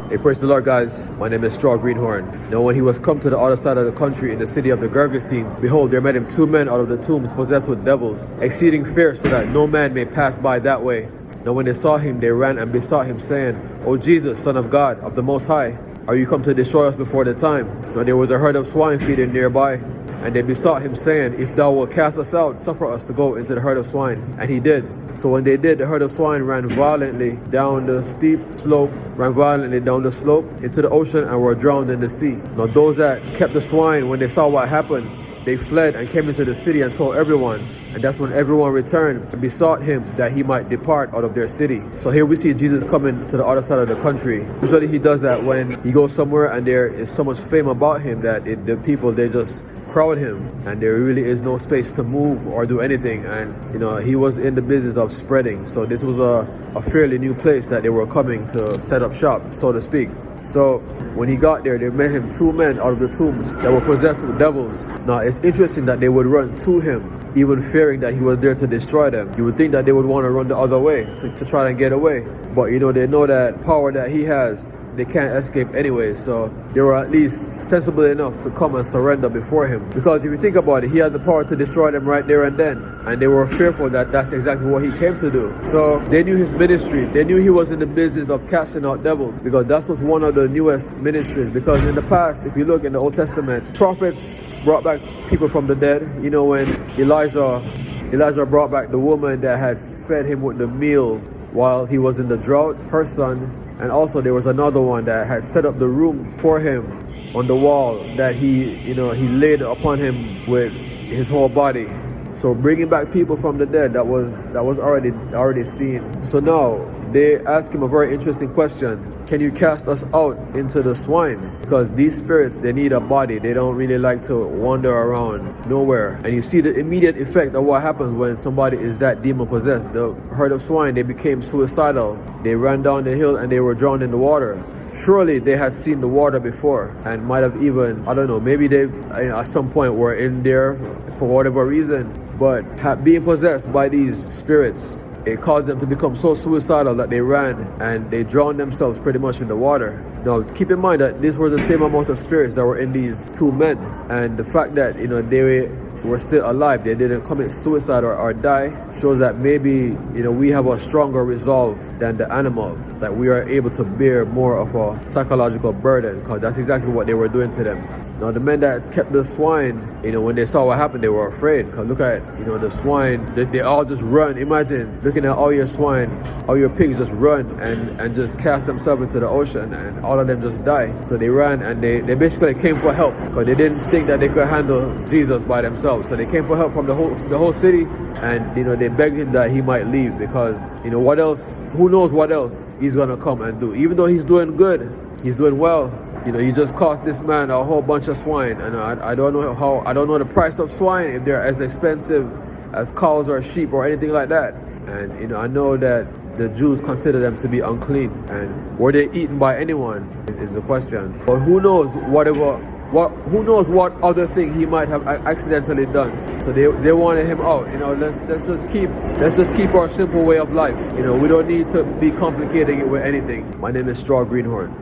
Hey, praise the Lord, guys. My name is Straw Greenhorn. Now, when he was come to the other side of the country in the city of the Gergesenes, behold, there met him 2 men out of the tombs possessed with devils, exceeding fierce, so that no man may pass by that way. Now, when they saw him, they ran and besought him, saying, O Jesus, Son of God, of the Most High, are you come to destroy us before the time? Now, there was a herd of swine feeding nearby, and they besought him, saying, If thou wilt cast us out, suffer us to go into the herd of swine. And he did. So when they did, the herd of swine ran violently down the steep slope, into the ocean, and were drowned in the sea. Now those that kept the swine, when they saw what happened, they fled and came into the city and told everyone. And that's when everyone returned and besought him that he might depart out of their city. So here we see Jesus coming to the other side of the country. Usually he does that when he goes somewhere and there is so much fame about him that the people, they just crowd him, and there really is no space to move or do anything. And he was in the business of spreading, so this was a fairly new place that they were coming to set up shop, so to speak. So when he got there, they met him 2 men out of the tombs that were possessed with devils. Now it's interesting that they would run to him, even fearing that he was there to destroy them. You would think that they would want to run the other way to try and get away, but they know that power that he has, they can't escape anyway. So they were at least sensible enough to come and surrender before him, because if you think about it, he had the power to destroy them right there and then, and they were fearful that that's exactly what he came to do. So they knew his ministry, they knew he was in the business of casting out devils, because that was one of the newest ministries. Because in the past, if you look in the Old Testament, prophets brought back people from the dead. When Elijah brought back the woman that had fed him with the meal while he was in the drought, her son. And also there was another one that had set up the room for him on the wall that he laid upon him with his whole body. So bringing back people from the dead, that was already seen. So now they ask him a very interesting question. Can you cast us out into the swine? Because these spirits, they need a body. They don't really like to wander around nowhere. And you see the immediate effect of what happens when somebody is that demon possessed. The herd of swine, they became suicidal. They ran down the hill and they were drowned in the water. Surely they had seen the water before and might have even, I don't know, maybe they at some point were in there for whatever reason. But being possessed by these spirits, it caused them to become so suicidal that they ran and they drowned themselves pretty much in the water. Now keep in mind that these were the same amount of spirits that were in these 2 men, and the fact that they were still alive, they didn't commit suicide or die, shows that maybe we have a stronger resolve than the animal, that we are able to bear more of a psychological burden, because that's exactly what they were doing to them. Now the men that kept the swine, when they saw what happened, they were afraid. Because look at the swine, they all just run. Imagine looking at all your swine, all your pigs just run and just cast themselves into the ocean, and all of them just die. So they ran and they basically came for help, because they didn't think that they could handle Jesus by themselves. So they came for help from the whole city, and they begged him that he might leave, because what else, who knows what else he's gonna come and do. Even though he's doing good, he's doing well, you just cost this man a whole bunch of swine, and I don't know the price of swine, if they're as expensive as cows or sheep or anything like that. And I know that the Jews consider them to be unclean, and were they eaten by anyone is the question. But who knows who knows what other thing he might have accidentally done. So they wanted him out. Let's just keep our simple way of life. We don't need to be complicating it with anything. My name is Straw Greenhorn.